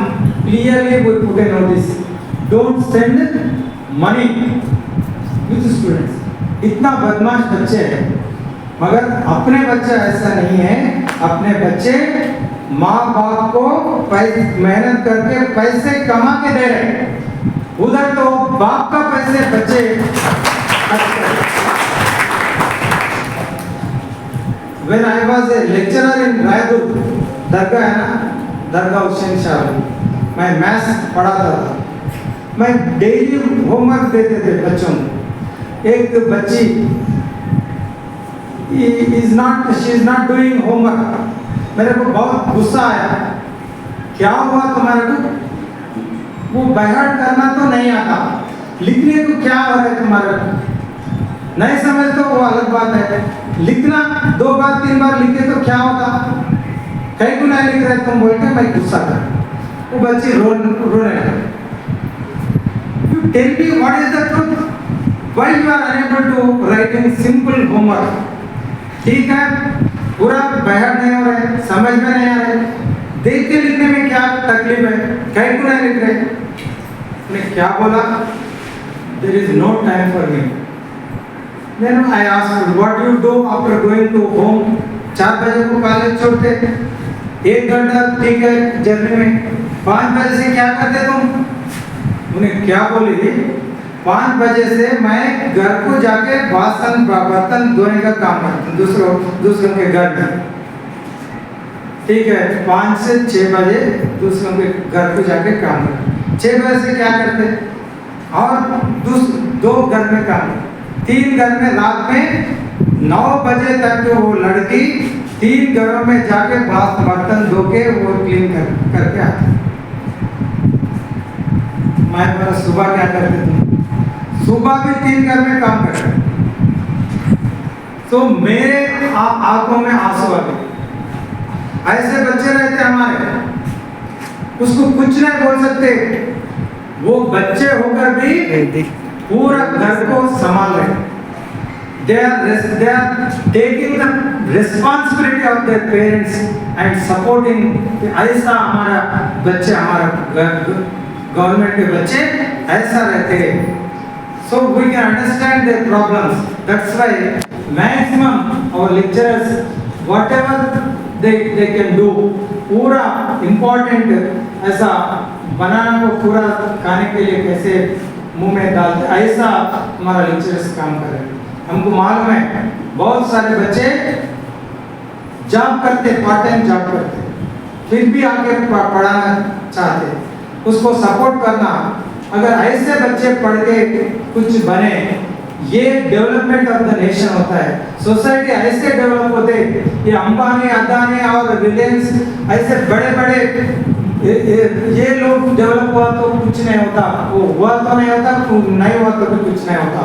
B: clearly we put a notice, don't send money with students. इतना बदमाश बच्चे हैं, मगर अपने बच्चे ऐसा नहीं है। अपने बच्चे माँ बाप को मेहनत करके पैसे कमा के दे रहे, उधर तो बाप का पैसे बच्चे खर्च कर। When I was a lecturer in Raipur, दरगाह है ना, दरगाह हुसैन शाह, मैं मैथ्स पढ़ाता था। मैं डेली होमवर्क देते थे बच्चों को। एक बच्ची she is not doing homework, मेरे को बहुत गुस्सा आया। क्या हुआ तुम्हारे को? वो बाहर करना तो नहीं आता, लिखने को क्या हो रहा है तुम्हारे को? नहीं समझ तो वो अलग बात है, लिखना 2 बार 3 बार लिखे तो क्या होता? कहीं को नहीं लिख रहे तुम बोल के मैं गुस्सा कर। वो बच्ची रोने लगा। You tell me what is the truth? Why you are unable to writing simple homework? ठीक है, पूरा बाहर नहीं हो रहा है, समझ में नहीं आ रहा है, देख के लिखने में क्या तकलीफ है, कहीं को नहीं लिख रहे। ने क्या बोला? There is no time for me. Then I asked, what do you do after going to home? 4 बजे को कॉलेज छोड़ते, 1 घंटा ठीक है जर्नी में, 5 बजे से क्या करते तुम? उन्हें क्या बोली? 5 बजे से मैं घर को जाके बर्तन धोने का काम करता हूँ दूसरों के घर में। ठीक है, 5 से 6 बजे दूसरों के घर को जाके काम करते। 6 बजे से क्या करते? और 2 घर में काम, 3 घर में रात में 9 बजे तक वो लड़की 3 घरों में जाके बर्तन धो के वो क्लीन करके आती। मैं सुबह क्या करते तुम? सुबह भी 3 घर में काम करते। तो मेरे आंखों में आंसू आ गए। ऐसे बच्चे रहते हमारे, उसको कुछ नहीं बोल सकते। वो बच्चे होकर भी पूरा घर को संभाल रहे। They are taking the responsibility of their parents and supporting। ऐसा हमारा बच्चे, हमारा गवर्नमेंट के बच्चे ऐसा रहते हैं। So we can understand their problems. That's why maximum our lecturers, whatever they can do, पूरा important ऐसा बनाना को पूरा खाने के लिए कैसे मुंह में डालते, ऐसा हमारा लेक्चरर्स काम कर रहे हैं। हमको मालूम है बहुत सारे बच्चे जॉब करते, पार्ट टाइम जॉब करते, फिर भी आगे पढ़ाना चाहते, उसको सपोर्ट करना। अगर ऐसे बच्चे पढ़ के कुछ बने, ये डेवलपमेंट ऑफ द नेशन होता है। सोसाइटी ऐसे डेवलप होते, ये अंबानी, अदानी और रिलायंस ऐसे बड़े बड़े ये लोग डेवलप हुआ तो कुछ नहीं होता, वो हुआ तो नहीं होता, नहीं हुआ तो भी कुछ नहीं होता।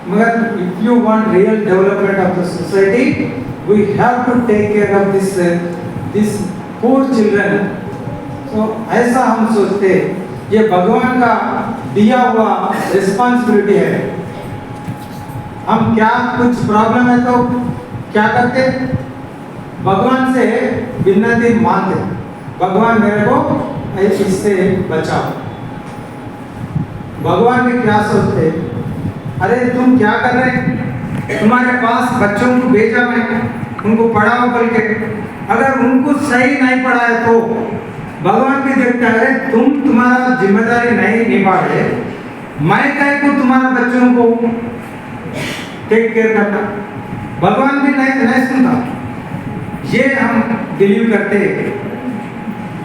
B: मगर if you want real development of the society, we have to take care of this poor children। तो ऐसा हम सोचते, ये भगवान का दिया हुआ रिस्पांसिबिलिटी है। हम क्या कुछ प्रॉब्लम है तो क्या करते, भगवान से विनती मांगते, भगवान मेरे को इससे बचाओ। भगवान भी क्या सोचते, अरे तुम क्या कर रहे हैं, तुम्हारे पास बच्चों को भेजा मैं, उनको पढ़ाओ बोल के, अगर उनको सही नहीं पढ़ाए तो भगवान भी देखता है तुम्हारा जिम्मेदारी नहीं निभा रहे, मैं कहे को तुम्हारा बच्चों को टेक केयर करना। भगवान भी नहीं सुनता। ये हम बिलीव करते,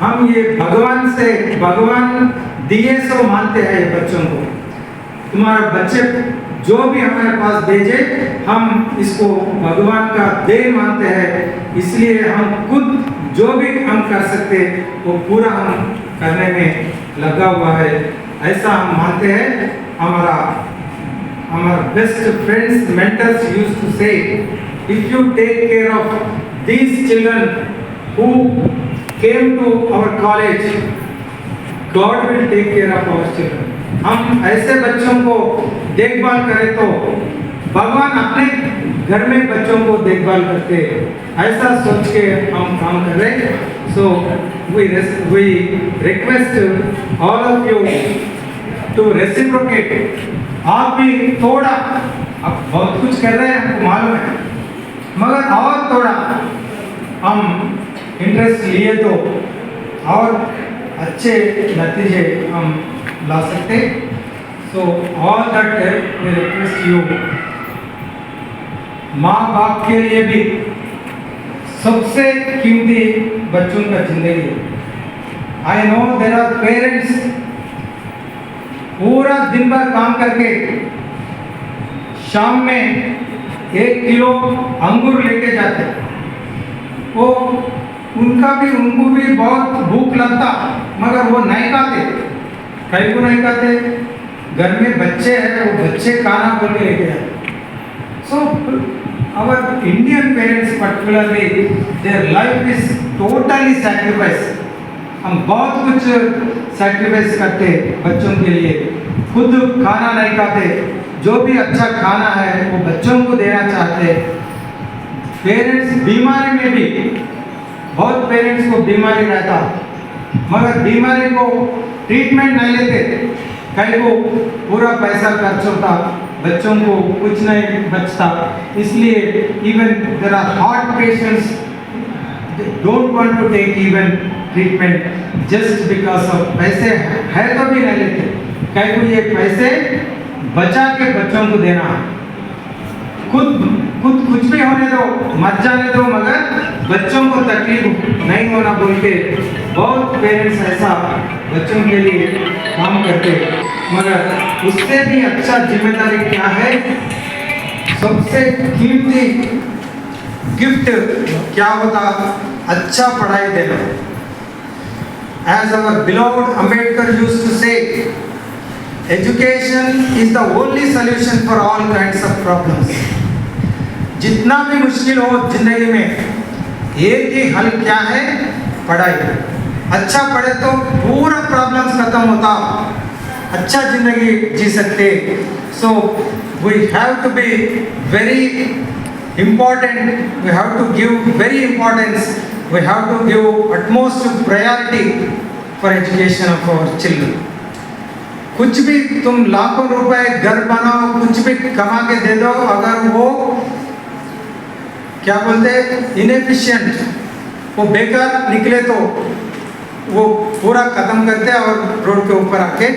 B: हम ये भगवान से, भगवान दिए सो मानते हैं ये बच्चों को। तुम्हारा बच्चे जो भी हमारे पास भेजे, हम इसको भगवान का देन मानते हैं, इसलिए हम खुद जो भी हम कर सकते वो पूरा हम करने में लगा हुआ है, ऐसा हम मानते हैं। हमारा best friends mentors used to say, if you take care of these children who came to our college, God will take care of our children. हम ऐसे बच्चों को देखभाल करें तो भगवान अपने घर में बच्चों को देखभाल करते, ऐसा सोच के हम काम कर रहे हैं। So we request all of you to reciprocate. आप भी थोड़ा, अब बहुत कुछ कर रहे हैं हमको मालूम है, मगर और थोड़ा हम इंटरेस्ट लिए तो और अच्छे नतीजे हम ला सकते। So all that we request you. माँ बाप के लिए भी सबसे कीमती बच्चों का जिंदगी है। I know there are parents पूरा दिन भर काम करके शाम में 1 किलो अंगूर लेके जाते, वो उनको भी बहुत भूख लगता, मगर वो नहीं खाते। कहीं को नहीं खाते, घर में बच्चे हैं, वो बच्चे खाना बोल के लेके जाते। So our Indian parents particularly, their life is totally sacrifice. हम बहुत कुछ सैक्रिफाइस करते बच्चों के लिए, खुद खाना नहीं खाते, जो भी अच्छा खाना है वो बच्चों को देना चाहते। पेरेंट्स बीमारी में भी, बहुत पेरेंट्स को बीमारी रहता, मगर बीमारी को ट्रीटमेंट नहीं लेते, कहीं को पूरा पैसा खर्च होता, बच्चों को कुछ नहीं बचता। इसलिए even there are heart patients don't want to take even treatment just because of पैसे है तो भी नहीं लेते, कहीं को ये पैसे बचा के बच्चों को देना। खुद कुछ भी होने दो, मर जाने दो, मगर बच्चों को तकलीफ नहीं होना बोल के बहुत पेरेंट्स ऐसा बच्चों के लिए काम करते। मगर उससे भी अच्छा जिम्मेदारी क्या है, सबसे कीमती गिफ्ट क्या होता, अच्छा पढ़ाई देना। As our beloved Ambedkar used to say, education is the only solution for all kinds of problems। जितना भी मुश्किल हो जिंदगी में, एक ही हल क्या है, पढ़ाई। अच्छा पढ़े तो पूरा प्रॉब्लम्स खत्म होता, अच्छा जिंदगी जी सकते। So we have to be very important, we have to give very importance, we have to give utmost priority for education of our children। कुछ भी तुम लाखों रुपए घर बनाओ, कुछ भी कमा के दे दो, अगर वो क्या बोलते हैं इनएफिशिएंट, वो बेकार निकले तो वो पूरा ख़त्म करते हैं और रोड के ऊपर आके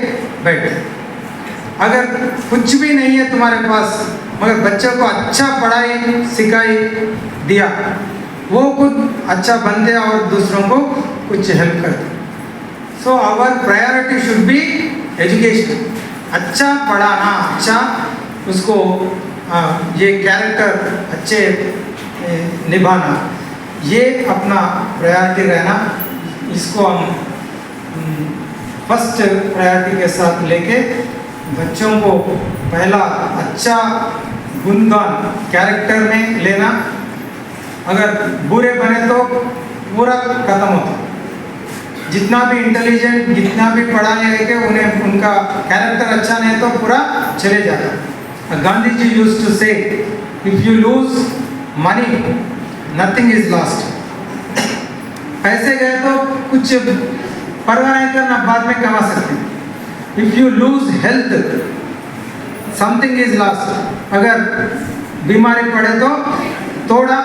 B: बैठते। अगर कुछ भी नहीं है तुम्हारे पास मगर बच्चों को अच्छा पढ़ाई सिखाई दिया, वो खुद अच्छा बनते और दूसरों को कुछ हेल्प करते। So our priority should be education, अच्छा पढ़ाना, अच्छा उसको ये कैरेक्टर अच्छे निभाना, ये अपना प्रायोरिटी रहना। इसको हम फर्स्ट प्रायोरिटी के साथ लेके बच्चों को पहला अच्छा गुणगान कैरेक्टर में लेना। अगर बुरे बने तो पूरा खत्म होता। जितना भी इंटेलिजेंट, जितना भी पढ़ा लेके उन्हें उनका कैरेक्टर अच्छा नहीं तो पूरा चले जाता। Gandhi ji used to say, if you lose money nothing is lost. पैसे गए तो कुछ परवाह नहीं करना, बाद में कमा सकते हैं। If you loose health something is lost. अगर बीमारी पड़े तो थोड़ा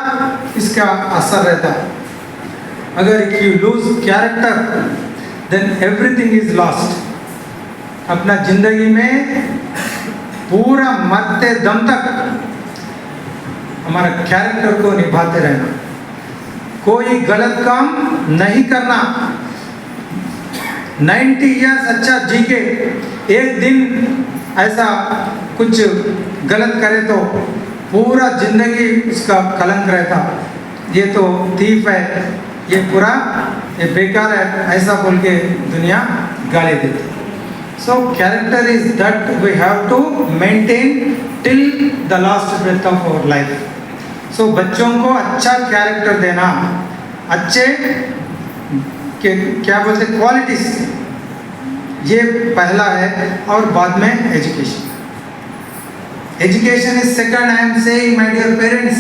B: इसका असर रहता है। अगर if you lose character then everything is lost. अपना जिंदगी में पूरा मरते दम तक हमारा कैरेक्टर को निभाते रहना, कोई गलत काम नहीं करना। 90 इयर्स अच्छा जी के एक दिन ऐसा कुछ गलत करे तो पूरा जिंदगी उसका कलंक रहता। ये तो थीफ है, ये पूरा ये बेकार है, ऐसा बोल के दुनिया गाली देती। So character is that we have to maintain till the last breath of our life. So बच्चों को अच्छा कैरेक्टर देना, अच्छे क्या बोलते क्वालिटीज, ये पहला है। और बाद में education. Education is second. I am saying my dear parents,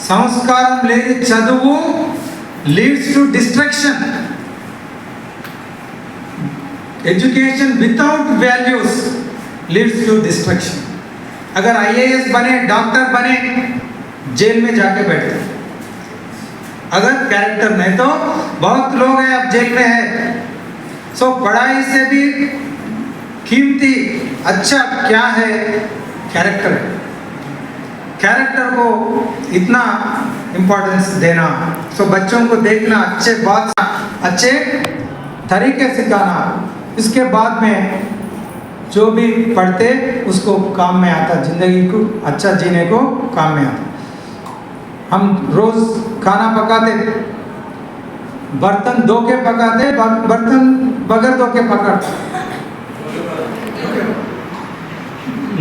B: సంస్కారం లేని చదువు leads to destruction. Education without values leads to destruction. अगर आईएएस बने, डॉक्टर बने, जेल में जाके बैठते। अगर कैरेक्टर नहीं तो बहुत लोग हैं अब जेल में है। सो पढ़ाई से भी कीमती अच्छा क्या है कैरेक्टर है। कैरेक्टर को इतना इम्पोर्टेंस देना। सो बच्चों को देखना, अच्छे बात अच्छे तरीके सिखाना। इसके बाद में जो भी पढ़ते उसको काम में आता, जिंदगी को अच्छा जीने को काम में आता। हम रोज खाना पकाते, बर्तन धो के पकाते, बर्तन बगैर धो के पकाते।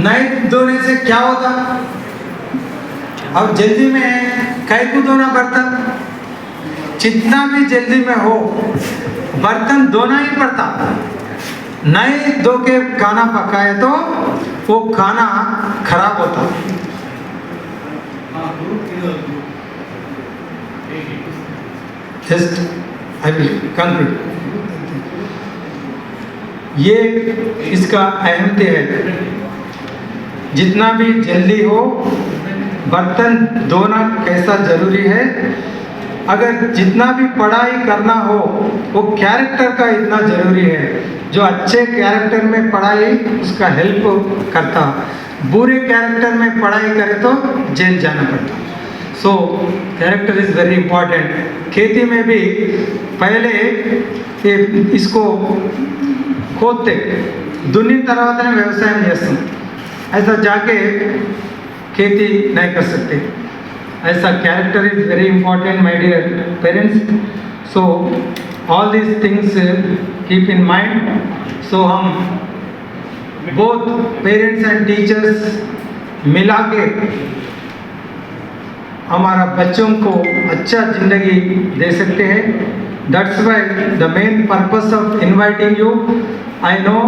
B: नहीं धोने से क्या होता? अब जल्दी में है, कई को धोना बर्तन, जितना भी जल्दी में हो बर्तन धोना ही पड़ता। नहीं धो के खाना पकाए तो वो खाना खराब होता। Just I will conclude. ये इसका अहमियत है। जितना भी जल्दी हो बर्तन धोना कैसा जरूरी है। अगर जितना भी पढ़ाई करना हो वो कैरेक्टर का इतना जरूरी है। जो अच्छे कैरेक्टर में पढ़ाई उसका हेल्प करता, बुरे कैरेक्टर में पढ़ाई करे तो जेल जाना पड़ता। सो कैरेक्टर इज वेरी इंपॉर्टेंट। खेती में भी पहले इसको खोदते, दुन्नी తర్వాత వ్యవసాయం చేస్తాం। ऐसा जाके खेती नहीं कर सकते। ऐसा character is very important my dear parents. So all these things keep in mind. So हम बोथ पेरेंट्स एंड टीचर्स मिला के हमारा बच्चों को अच्छा जिंदगी दे सकते हैं। That's why the main purpose of inviting you. I know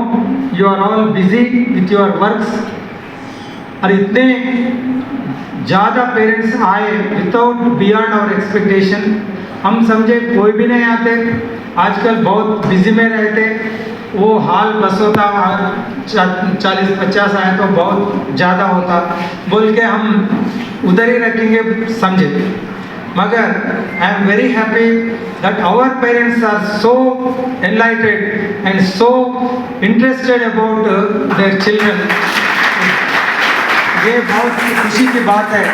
B: you are all busy with your works. और इतने ज़्यादा पेरेंट्स आए विदाउट बियॉन्ड आवर एक्सपेक्टेशन। हम समझे कोई भी नहीं आते, आजकल बहुत बिजी में रहते। वो हाल बस होता 40-50 आए तो बहुत ज़्यादा होता बोल के हम उधर ही रखेंगे समझे। मगर I am very happy that our parents are so enlightened and so interested about their children. ये बहुत खुशी की बात है,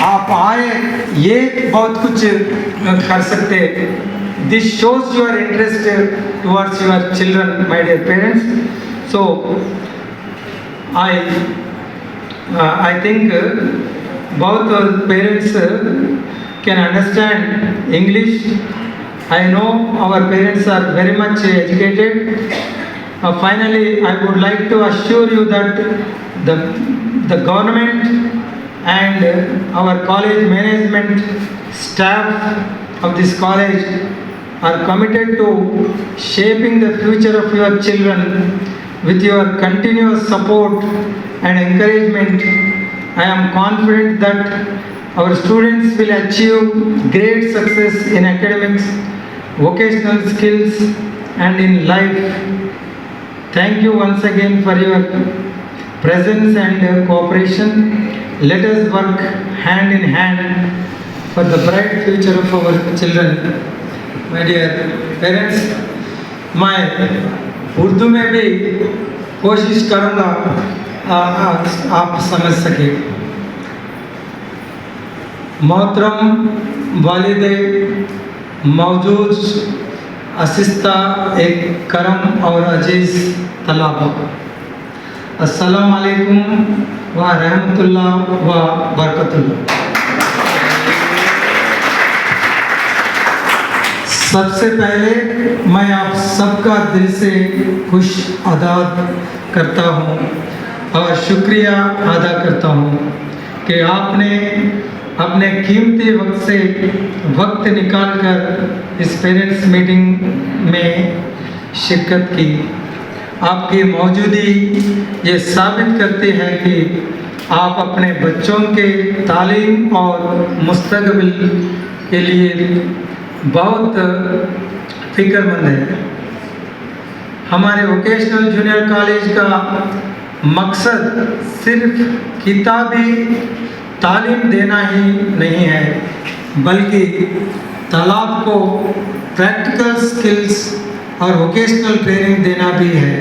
B: आप आए ये बहुत कुछ कर सकते। This shows your interest towards your children my dear parents. So I think both parents can understand English. I know our parents are very much educated. Finally, I would like to assure you that the government and our college management staff of this college are committed to shaping the future of your children with your continuous support and encouragement. I am confident that our students will achieve great success in academics, vocational skills, and in life. Thank you once again for your presence and cooperation. Let us work hand in hand for the bright future of our children. My dear parents, मैं उर्दू में भी कोशिश करूँगा आप समझ सके। मोहतरम वालिदे मौजूद असिस्ता एक करम और अजीज़ तलाबा, अस्सलाम वालेकुम व रहमतुल्लाह व बरकतुल्लाह। सबसे पहले मैं आप सबका दिल से खुश अदा करता हूँ और शुक्रिया अदा करता हूँ कि आपने अपने कीमती वक्त से वक्त निकालकर इस पेरेंट्स मीटिंग में शिरकत की। आपकी मौजूदगी ये साबित करती है कि आप अपने बच्चों के तालीम और मुस्तकबिल के लिए बहुत फिक्रमंद है। हमारे वोकेशनल जूनियर कॉलेज का मकसद सिर्फ किताबी तालीम देना ही नहीं है, बल्कि तालाब को प्रैक्टिकल स्किल्स और वोकेशनल ट्रेनिंग देना भी है,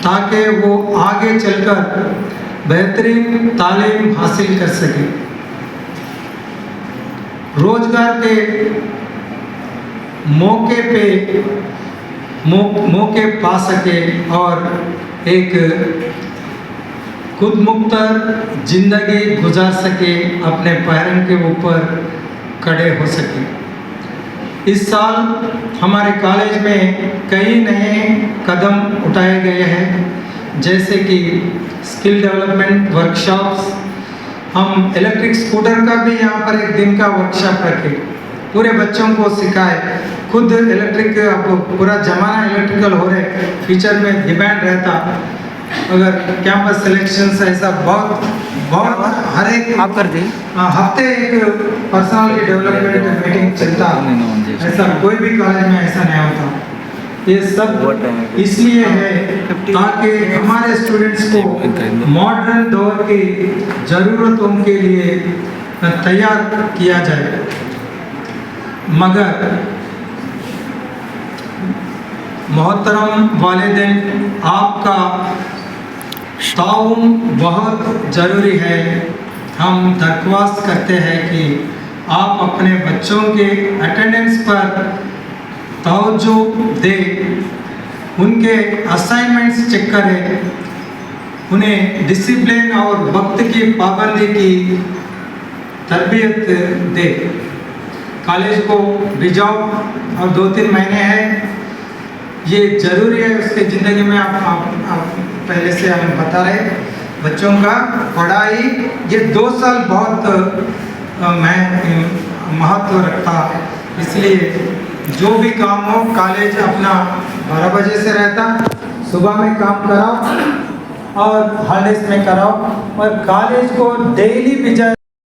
B: ताकि वो आगे चलकर बेहतरीन तालीम हासिल कर सके, रोजगार के मौके पा सके और एक खुद मुख्तर जिंदगी गुजार सके, अपने पैरों के ऊपर खड़े हो सके। इस साल हमारे कॉलेज में कई नए कदम उठाए गए हैं, जैसे कि स्किल डेवलपमेंट वर्कशॉप्स। हम इलेक्ट्रिक स्कूटर का भी यहाँ पर एक दिन का वर्कशॉप रखे, पूरे बच्चों को सिखाए। खुद इलेक्ट्रिक, अब पूरा ज़माना इलेक्ट्रिकल हो रहे, फ्यूचर में डिमांड रहता। अगर कैंपस सिलेक्शन ऐसा बहुत हर एक
C: आप कर दी
B: हफ्ते एक पर्सनालिटी डेवलपमेंट मीटिंग चलता, ऐसा कोई भी कॉलेज में ऐसा नहीं होता। ये सब इसलिए है ताकि हमारे स्टूडेंट्स को मॉडर्न दौर की ज़रूरतों के लिए तैयार किया जाए। मगर मोहतरम वालिदैन, आपका ताउन बहुत ज़रूरी है। हम दरख्वास्त करते हैं कि आप अपने बच्चों के अटेंडेंस पर तवज्जो दें, उनके असाइनमेंट्स चेक करें, उन्हें डिसिप्लिन और वक्त की पाबंदी की तरबियत दें। कॉलेज को रिजॉर्व और 2-3 महीने हैं, ये ज़रूरी है उसके ज़िंदगी में। आप पहले से हम बता रहे, बच्चों का पढ़ाई ये 2 साल बहुत महत्व रखता, इसलिए जो भी काम हो कॉलेज अपना 12 बजे से रहता, सुबह में काम कराओ और हॉलिडेज में कराओ, और कॉलेज को डेली भिजा